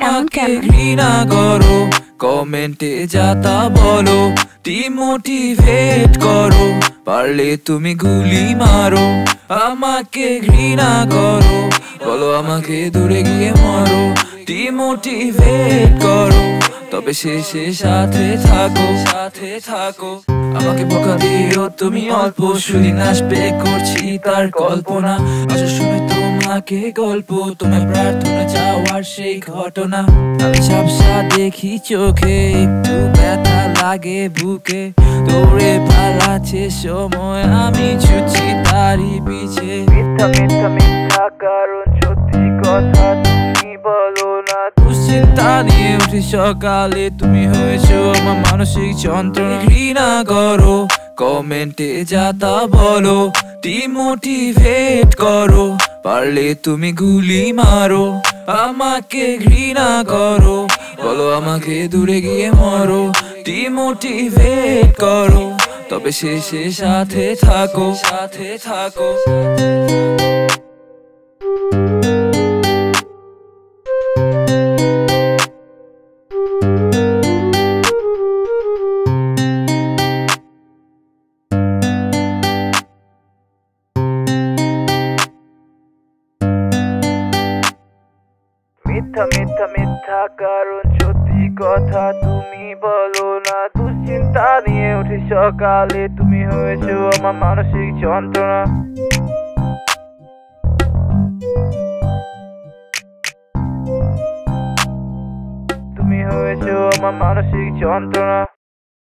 আমাকে ঘৃণা করো, কমেন্টে যা তা বলো, ডিমোটিভেট করো, পারলে তুমি গুলি মারো। আমাকে ঘৃণা করো, বলো আমাকে দূরে গিয়ে মরো, ডিমোটিভেট করো, তবে শেষে সাথে থাকো, সাথে থাকো। আমাকে বকা দিও তুমি অল্প, সুদিন আসবে করছি তার কল্পনা। আসার সময় তোমাকে গল্প, তোমার প্রার্থনা চাওয়ার সেই ঘটনা। আমি ঝাপসা দেখি চোখে, একটু ব্যথা লাগে বুকে, দৌড়ে পালাচ্ছে সময়, আমি ছুটছি তারই পিছে। মিথ্যা মিথ্যা মিথ্যা কারণ সত্যি কথা তুমি বলো না। দুশ্চিন্তা নিয়ে উঠি সকালে, তুমি হয়েছো আমার মানসিক যন্ত্রণা। ঘৃণা করো, কমেন্টে যা তা বলো, ডিমোটিভেট করো, পারলে তুমি গুলি মারো। আমাকে ঘৃণা করো, বলো আমাকে দূরে গিয়ে মরো, ডিমোটিভেট করো, তবে শেষে সাথে থাকো, সাথে থাকো। মিথ্যা মিথ্যা মিথ্যা কারণ সত্যি কথা তুমি বলো না। দুশ্চিন্তা নিয়ে উঠি সকালে, তুমি হয়েছো আমার মানসিক যন্ত্রণা। তুমি হয়েছো আমার মানসিক যন্ত্রণা।